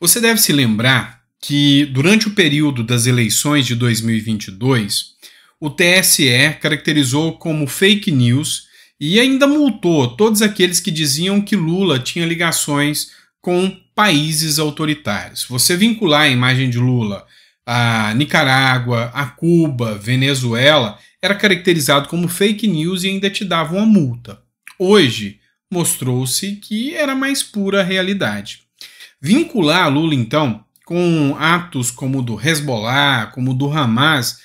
Você deve se lembrar que, durante o período das eleições de 2022, o TSE caracterizou como fake news e ainda multou todos aqueles que diziam que Lula tinha ligações com países autoritários. Você vincular a imagem de Lula a Nicarágua, a Cuba, Venezuela, era caracterizado como fake news e ainda te dava uma multa. Hoje, mostrou-se que era mais pura realidade. Vincular Lula, então, com atos como o do Hezbollah, como o do Hamas,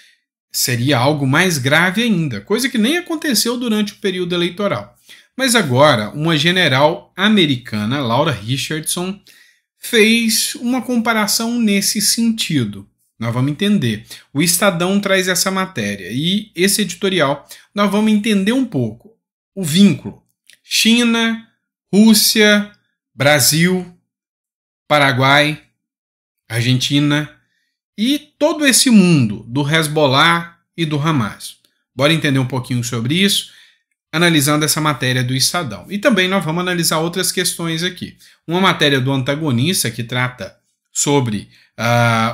seria algo mais grave ainda, coisa que nem aconteceu durante o período eleitoral. Mas agora, uma general americana, Laura Richardson, fez uma comparação nesse sentido. Nós vamos entender. O Estadão traz essa matéria e esse editorial nós vamos entender um pouco o vínculo China, Rússia, Brasil, Paraguai, Argentina e todo esse mundo do Hezbollah e do Hamas. Bora entender um pouquinho sobre isso, analisando essa matéria do Estadão. E também nós vamos analisar outras questões aqui. Uma matéria do Antagonista que trata sobre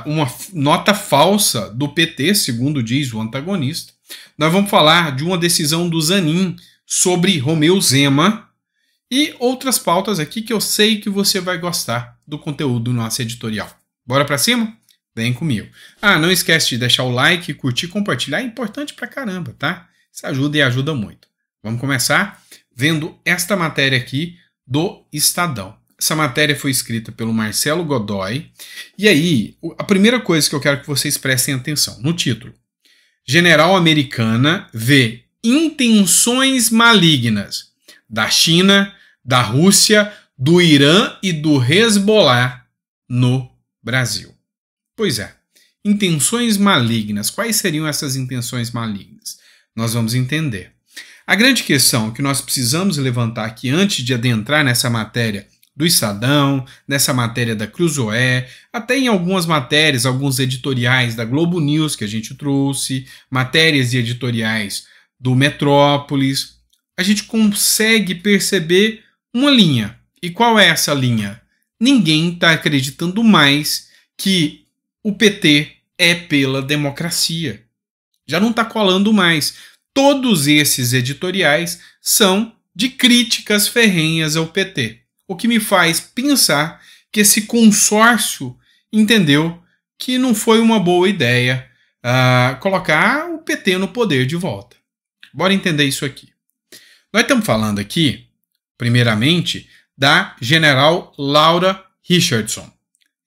uma nota falsa do PT, segundo diz o Antagonista. Nós vamos falar de uma decisão do Zanin sobre Romeu Zema e outras pautas aqui que eu sei que você vai gostar do conteúdo do nosso editorial. Bora pra cima? Vem comigo. Não esquece de deixar o like, curtir, compartilhar. É importante pra caramba, tá? Isso ajuda e ajuda muito. Vamos começar vendo esta matéria aqui do Estadão. Essa matéria foi escrita pelo Marcelo Godoy. E aí, a primeira coisa que eu quero que vocês prestem atenção, no título. General americana vê intenções malignas da China, da Rússia, do Irã e do Hezbollah no Brasil. Pois é, intenções malignas. Quais seriam essas intenções malignas? Nós vamos entender. A grande questão que nós precisamos levantar aqui antes de adentrar nessa matéria do Estadão, nessa matéria da Cruzoé, até em algumas matérias, alguns editoriais da Globo News que a gente trouxe, matérias e editoriais do Metrópolis, a gente consegue perceber uma linha. E qual é essa linha? Ninguém está acreditando mais que o PT é pela democracia. Já não está colando mais. Todos esses editoriais são de críticas ferrenhas ao PT. O que me faz pensar que esse consórcio entendeu que não foi uma boa ideia colocar o PT no poder de volta. Bora entender isso aqui. Nós estamos falando aqui, primeiramente, da general Laura Richardson.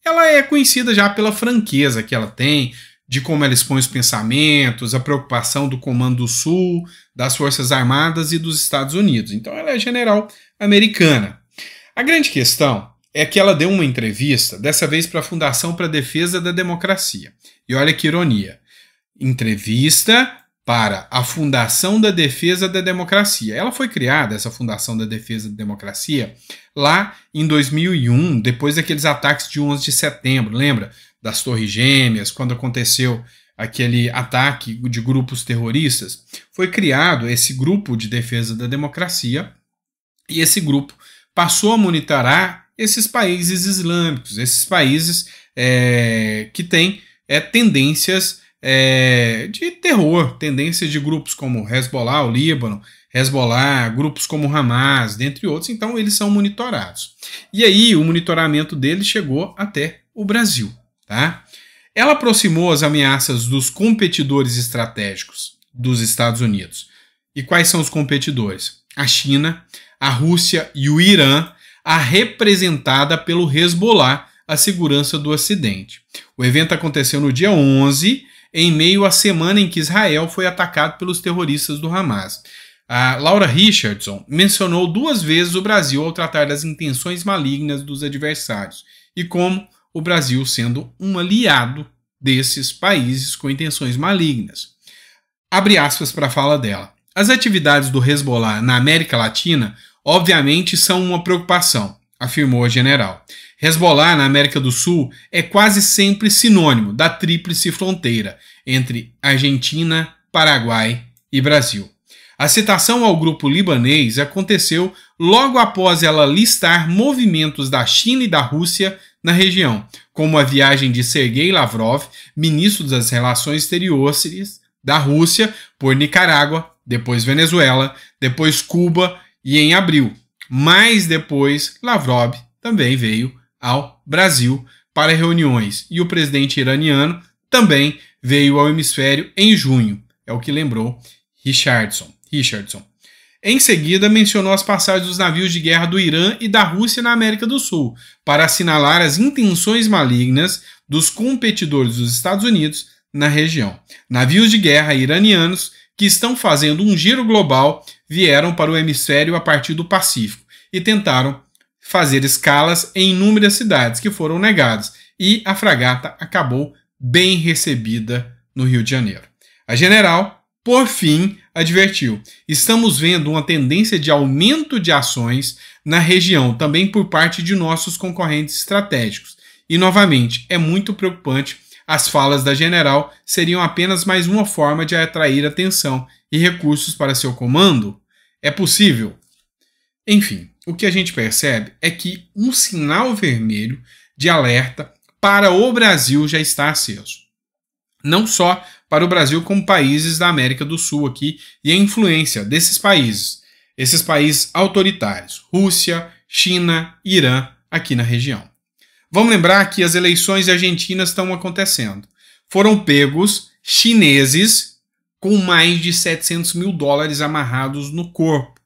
Ela é conhecida já pela franqueza que ela tem, de como ela expõe os pensamentos, a preocupação do Comando do Sul, das Forças Armadas e dos Estados Unidos. Então ela é general americana. A grande questão é que ela deu uma entrevista, dessa vez para a Fundação para a Defesa da Democracia. E olha que ironia. Entrevista para a Fundação da Defesa da Democracia. Ela foi criada, essa Fundação da Defesa da Democracia, lá em 2001, depois daqueles ataques de 11 de setembro. Lembra? Das Torres Gêmeas, quando aconteceu aquele ataque de grupos terroristas. Foi criado esse grupo de defesa da democracia e esse grupo passou a monitorar esses países islâmicos, esses países que têm tendências de terror, tendências de grupos como Hezbollah, o Líbano, Hezbollah, grupos como Hamas, dentre outros. Então eles são monitorados. E aí o monitoramento deles chegou até o Brasil. Tá? Ela aproximou as ameaças dos competidores estratégicos dos Estados Unidos. E quais são os competidores? A China, a Rússia e o Irã, a representada pelo Hezbollah, a segurança do Ocidente. O evento aconteceu no dia 11, em meio à semana em que Israel foi atacado pelos terroristas do Hamas. A Laura Richardson mencionou 2 vezes o Brasil ao tratar das intenções malignas dos adversários e como o Brasil sendo um aliado desses países com intenções malignas. Abre aspas para a fala dela. As atividades do Hezbollah na América Latina, obviamente, são uma preocupação, afirmou a general. Hezbollah na América do Sul é quase sempre sinônimo da tríplice fronteira entre Argentina, Paraguai e Brasil. A citação ao grupo libanês aconteceu logo após ela listar movimentos da China e da Rússia na região, como a viagem de Sergei Lavrov, ministro das Relações Exteriores da Rússia, por Nicarágua, depois Venezuela, depois Cuba e em abril. Mas depois Lavrov também veio ao Brasil para reuniões e o presidente iraniano também veio ao hemisfério em junho, é o que lembrou Richardson. Em seguida, mencionou as passagens dos navios de guerra do Irã e da Rússia na América do Sul, para assinalar as intenções malignas dos competidores dos Estados Unidos na região. Navios de guerra iranianos que estão fazendo um giro global vieram para o hemisfério a partir do Pacífico e tentaram fazer escalas em inúmeras cidades que foram negadas, e a fragata acabou bem recebida no Rio de Janeiro. A general, por fim, advertiu: estamos vendo uma tendência de aumento de ações na região, também por parte de nossos concorrentes estratégicos. E, novamente, é muito preocupante. As falas da general seriam apenas mais uma forma de atrair atenção e recursos para seu comando? É possível? Enfim, o que a gente percebe é que um sinal vermelho de alerta para o Brasil já está aceso. Não só para o Brasil, como países da América do Sul aqui, e a influência desses países, esses países autoritários, Rússia, China, Irã, aqui na região. Vamos lembrar que as eleições argentinas estão acontecendo. Foram pegos chineses com mais de 700 mil dólares amarrados no corpo.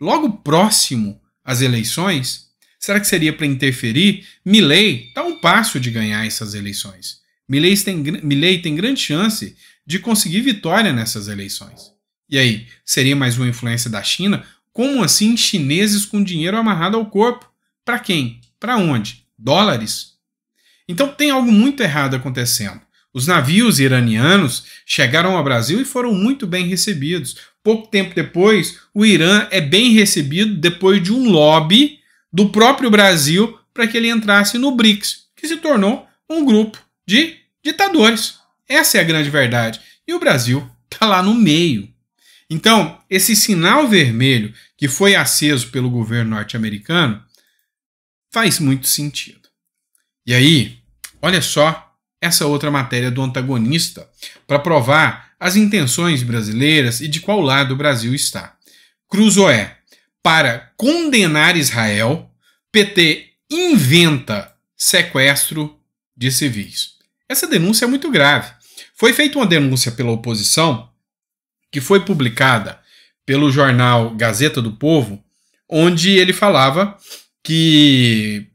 Logo próximo às eleições, será que seria para interferir? Milei está a um passo de ganhar essas eleições. Milei tem grande chance de conseguir vitória nessas eleições. E aí, seria mais uma influência da China? Como assim chineses com dinheiro amarrado ao corpo? Para quem? Para onde? Dólares? Então tem algo muito errado acontecendo. Os navios iranianos chegaram ao Brasil e foram muito bem recebidos. Pouco tempo depois, o Irã é bem recebido depois de um lobby do próprio Brasil para que ele entrasse no BRICS, que se tornou um grupo de ditadores. Essa é a grande verdade. E o Brasil está lá no meio. Então, esse sinal vermelho que foi aceso pelo governo norte-americano faz muito sentido. E aí, olha só essa outra matéria do antagonista para provar as intenções brasileiras e de qual lado o Brasil está. Cruzoé: para condenar Israel, PT inventa sequestro de civis. Essa denúncia é muito grave. Foi feita uma denúncia pela oposição, que foi publicada pelo jornal Gazeta do Povo, onde ele falava que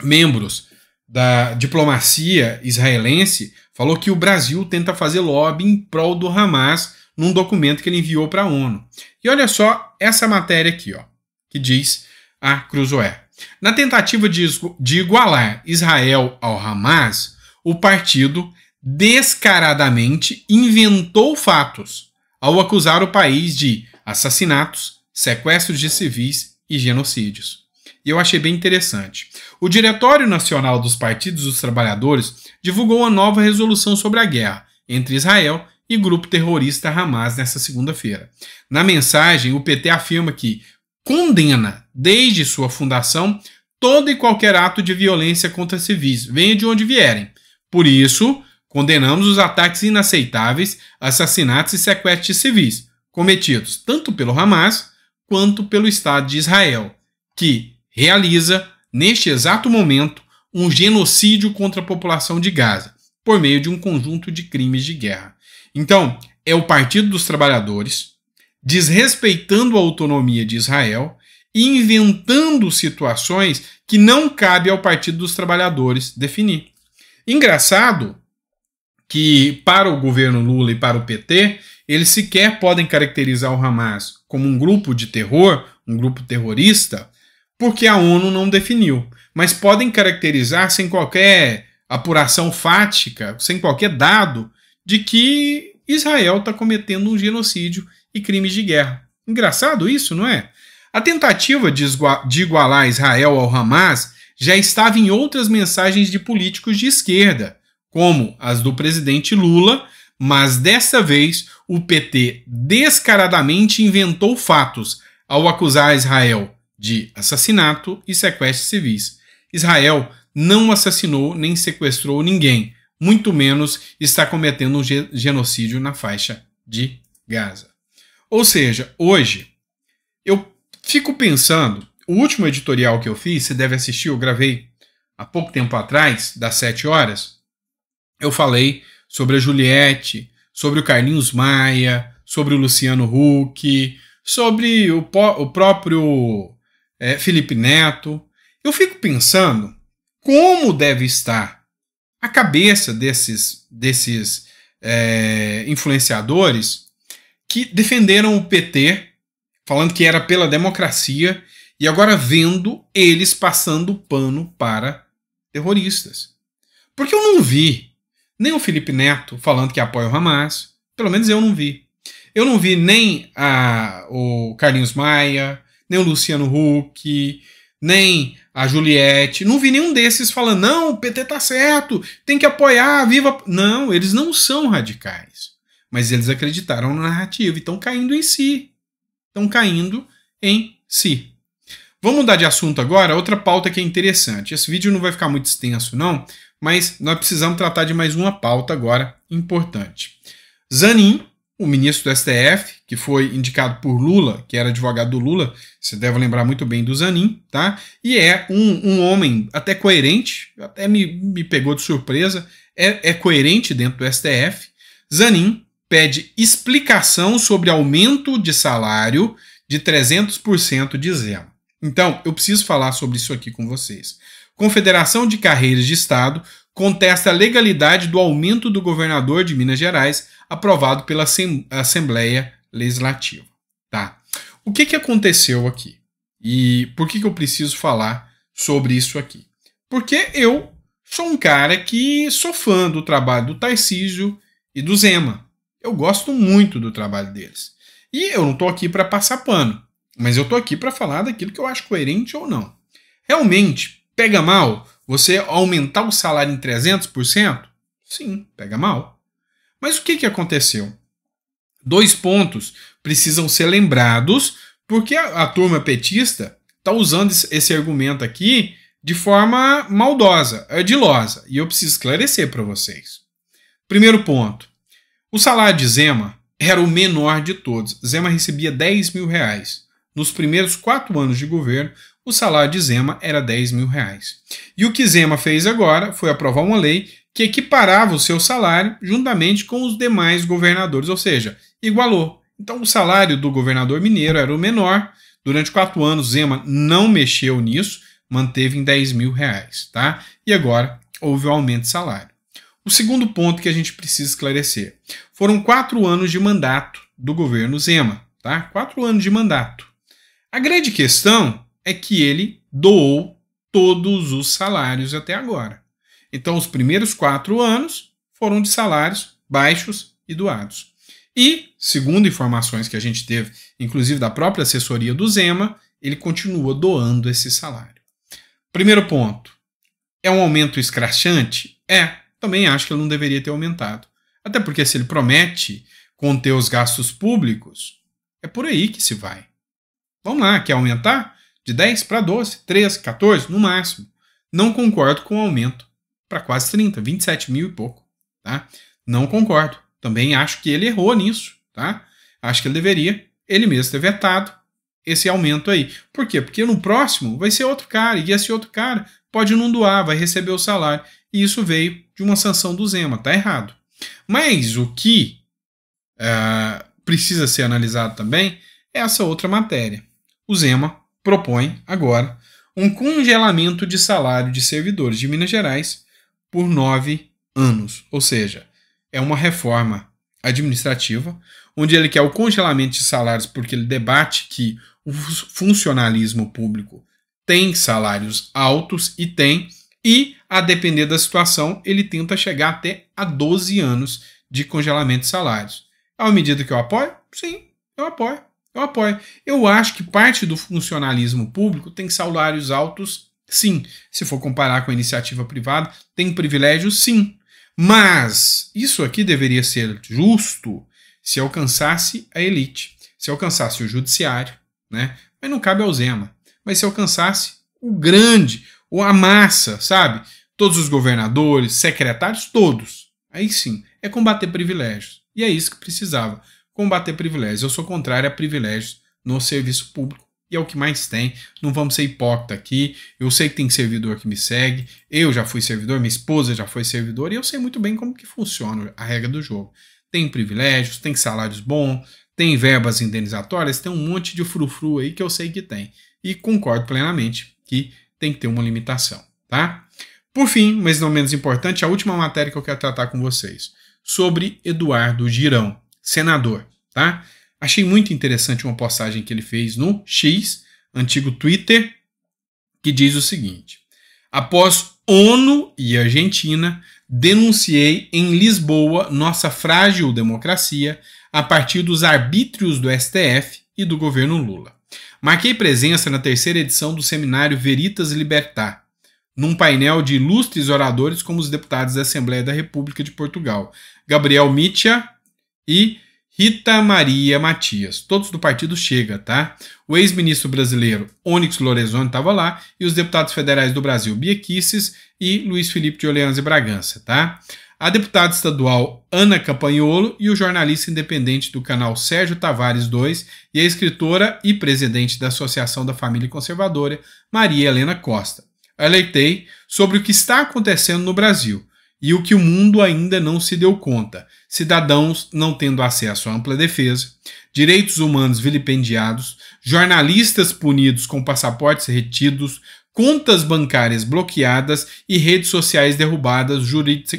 membros da diplomacia israelense falou que o Brasil tenta fazer lobby em prol do Hamas num documento que ele enviou para a ONU. E olha só essa matéria aqui, ó, que diz a Cruzoé: na tentativa de igualar Israel ao Hamas, o partido descaradamente inventou fatos ao acusar o país de assassinatos, sequestros de civis e genocídios. E eu achei bem interessante. O Diretório Nacional dos Partidos dos Trabalhadores divulgou uma nova resolução sobre a guerra entre Israel e o grupo terrorista Hamas nesta segunda-feira. Na mensagem, o PT afirma que condena, desde sua fundação, todo e qualquer ato de violência contra civis, venha de onde vierem. Por isso, condenamos os ataques inaceitáveis, assassinatos e sequestros de civis, cometidos tanto pelo Hamas quanto pelo Estado de Israel, que realiza, neste exato momento, um genocídio contra a população de Gaza, por meio de um conjunto de crimes de guerra. Então, é o Partido dos Trabalhadores desrespeitando a autonomia de Israel e inventando situações que não cabe ao Partido dos Trabalhadores definir. Engraçado que, para o governo Lula e para o PT, eles sequer podem caracterizar o Hamas como um grupo de terror, um grupo terrorista, porque a ONU não definiu. Mas podem caracterizar sem qualquer apuração fática, sem qualquer dado, de que Israel está cometendo um genocídio e crimes de guerra. Engraçado isso, não é? A tentativa de igualar Israel ao Hamas já estava em outras mensagens de políticos de esquerda, como as do presidente Lula, mas dessa vez o PT descaradamente inventou fatos ao acusar Israel de assassinato e sequestro civis. Israel não assassinou nem sequestrou ninguém, muito menos está cometendo um genocídio na faixa de Gaza. Ou seja, hoje, eu fico pensando, o último editorial que eu fiz, você deve assistir, eu gravei há pouco tempo atrás, das 7 horas, eu falei sobre a Juliette, sobre o Carlinhos Maia, sobre o Luciano Huck, sobre o próprio Felipe Neto. Eu fico pensando como deve estar a cabeça desses influenciadores que defenderam o PT, falando que era pela democracia, e agora vendo eles passando pano para terroristas. Porque eu não vi nem o Felipe Neto falando que apoia o Hamas, pelo menos eu não vi. Eu não vi nem o Carlinhos Maia, nem o Luciano Huck, nem a Juliette. Não vi nenhum desses falando, não, o PT tá certo, tem que apoiar, viva... Não, eles não são radicais. Mas eles acreditaram na narrativa e estão caindo em si. Estão caindo em si. Vamos mudar de assunto agora, outra pauta que é interessante. Esse vídeo não vai ficar muito extenso, não, mas nós precisamos tratar de mais uma pauta agora importante. Zanin, o ministro do STF, que foi indicado por Lula, que era advogado do Lula, você deve lembrar muito bem do Zanin, tá? E é um homem até coerente, até me pegou de surpresa, é coerente dentro do STF. Zanin pede explicação sobre aumento de salário de 300% de Zema. Então, eu preciso falar sobre isso aqui com vocês. Confederação de Carreiras de Estado contesta a legalidade do aumento do governador de Minas Gerais aprovado pela Assembleia Legislativa. Tá? O que aconteceu aqui? E por que eu preciso falar sobre isso aqui? Porque eu sou um cara que sou fã do trabalho do Tarcísio e do Zema. Eu gosto muito do trabalho deles. E eu não estou aqui para passar pano, mas eu estou aqui para falar daquilo que eu acho coerente ou não. Realmente, pega mal você aumentar o salário em 300%? Sim, pega mal. Mas o que aconteceu? 2 pontos precisam ser lembrados, porque a turma petista está usando esse argumento aqui de forma maldosa, ardilosa, e eu preciso esclarecer para vocês. Primeiro ponto, o salário de Zema era o menor de todos. Zema recebia R$10 mil. Nos primeiros 4 anos de governo, o salário de Zema era R$10 mil. E o que Zema fez agora foi aprovar uma lei que equiparava o seu salário juntamente com os demais governadores, ou seja, igualou. Então o salário do governador mineiro era o menor. Durante 4 anos, Zema não mexeu nisso, manteve em R$10 mil. Tá? E agora houve um aumento de salário. O segundo ponto que a gente precisa esclarecer. Foram 4 anos de mandato do governo Zema. Tá? 4 anos de mandato. A grande questão é que ele doou todos os salários até agora. Então, os primeiros 4 anos foram de salários baixos e doados. E, segundo informações que a gente teve, inclusive da própria assessoria do Zema, ele continua doando esse salário. Primeiro ponto. É um aumento escrachante? Também acho que ele não deveria ter aumentado. Até porque se ele promete conter os gastos públicos, é por aí que se vai. Vamos lá, quer aumentar? De 10 para 12, 13, 14, no máximo. Não concordo com o aumento para quase 30, 27 mil e pouco. Tá? Não concordo. Também acho que ele errou nisso. Tá? Acho que ele deveria, ele mesmo, ter vetado esse aumento aí. Por quê? Porque no próximo vai ser outro cara, e esse outro cara pode não doar, vai receber o salário. E isso veio de uma sanção do Zema. Tá errado. Mas o que precisa ser analisado também é essa outra matéria. O Zema propõe agora um congelamento de salário de servidores de Minas Gerais por 9 anos. Ou seja, é uma reforma administrativa onde ele quer o congelamento de salários porque ele debate que o funcionalismo público tem salários altos e a depender da situação, ele tenta chegar até a 12 anos de congelamento de salários. É uma medida que eu apoio? Sim, eu apoio. Eu acho que parte do funcionalismo público tem salários altos, sim. Se for comparar com a iniciativa privada, tem privilégios, sim. Mas isso aqui deveria ser justo se alcançasse a elite, se alcançasse o judiciário, né? Mas não cabe ao Zema. Mas se alcançasse ou a massa, sabe? Todos os governadores, secretários, todos. Aí sim, é combater privilégios. E é isso que precisava, combater privilégios. Eu sou contrário a privilégios no serviço público. E é o que mais tem. Não vamos ser hipócritas aqui. Eu sei que tem servidor que me segue. Eu já fui servidor, minha esposa já foi servidor. E eu sei muito bem como que funciona a regra do jogo. Tem privilégios, tem salários bons, tem verbas indenizatórias, tem um monte de frufru aí que eu sei que tem. E concordo plenamente que tem que ter uma limitação, tá? Por fim, mas não menos importante, a última matéria que eu quero tratar com vocês. Sobre Eduardo Girão, senador, tá? Achei muito interessante uma postagem que ele fez no X, antigo Twitter, que diz o seguinte: após ONU e Argentina, denunciei em Lisboa nossa frágil democracia a partir dos arbítrios do STF e do governo Lula. Marquei presença na terceira edição do seminário Veritas Libertar, num painel de ilustres oradores como os deputados da Assembleia da República de Portugal, Gabriel Mitchell e Rita Maria Matias, todos do partido Chega, tá? O ex-ministro brasileiro Onyx Lorenzoni estava lá e os deputados federais do Brasil Bia Kicis e Luiz Felipe de Orleans e Bragança, tá? A deputada estadual Ana Campagnolo e o jornalista independente do canal Sérgio Tavares II e a escritora e presidente da Associação da Família Conservadora Maria Helena Costa. Alertei sobre o que está acontecendo no Brasil e o que o mundo ainda não se deu conta: cidadãos não tendo acesso à ampla defesa, direitos humanos vilipendiados, jornalistas punidos com passaportes retidos, contas bancárias bloqueadas e redes sociais derrubadas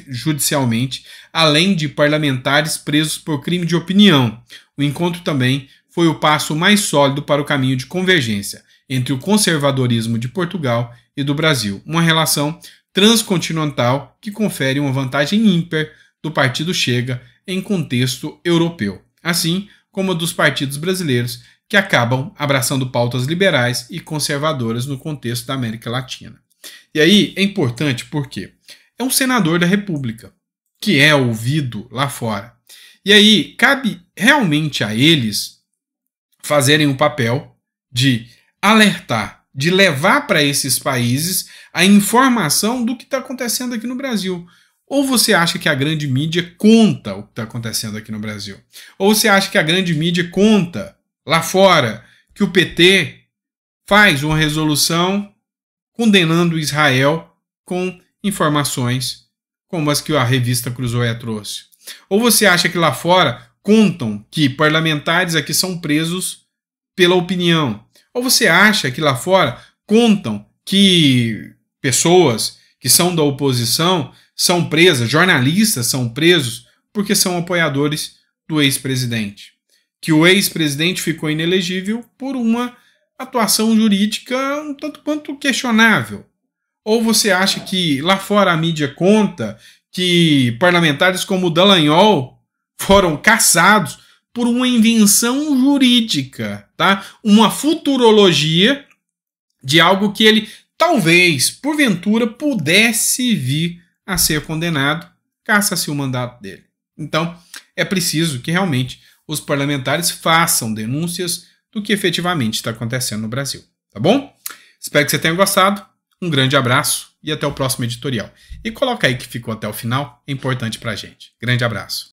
judicialmente, além de parlamentares presos por crime de opinião. O encontro também foi o passo mais sólido para o caminho de convergência entre o conservadorismo de Portugal e do Brasil, uma relação transcontinental que confere uma vantagem ímpar do partido Chega em contexto europeu, assim como a dos partidos brasileiros que acabam abraçando pautas liberais e conservadoras no contexto da América Latina. E aí é importante porque é um senador da República que é ouvido lá fora. E aí cabe realmente a eles fazerem o papel de alertar, de levar para esses países a informação do que está acontecendo aqui no Brasil. Ou você acha que a grande mídia conta o que está acontecendo aqui no Brasil? Ou você acha que a grande mídia conta lá fora que o PT faz uma resolução condenando Israel com informações como as que a revista Cruzoé trouxe? Ou você acha que lá fora contam que parlamentares aqui são presos pela opinião? Ou você acha que lá fora contam que pessoas que são da oposição são presas, jornalistas são presos porque são apoiadores do ex-presidente? Que o ex-presidente ficou inelegível por uma atuação jurídica um tanto quanto questionável? Ou você acha que lá fora a mídia conta que parlamentares como o Dallagnol foram caçados por uma invenção jurídica, tá? Uma futurologia de algo que ele talvez, porventura, pudesse vir a ser condenado, caça-se o mandato dele. Então, é preciso que realmente os parlamentares façam denúncias do que efetivamente está acontecendo no Brasil, tá bom? Espero que você tenha gostado. Um grande abraço e até o próximo editorial. E coloca aí que ficou até o final, é importante pra gente. Grande abraço.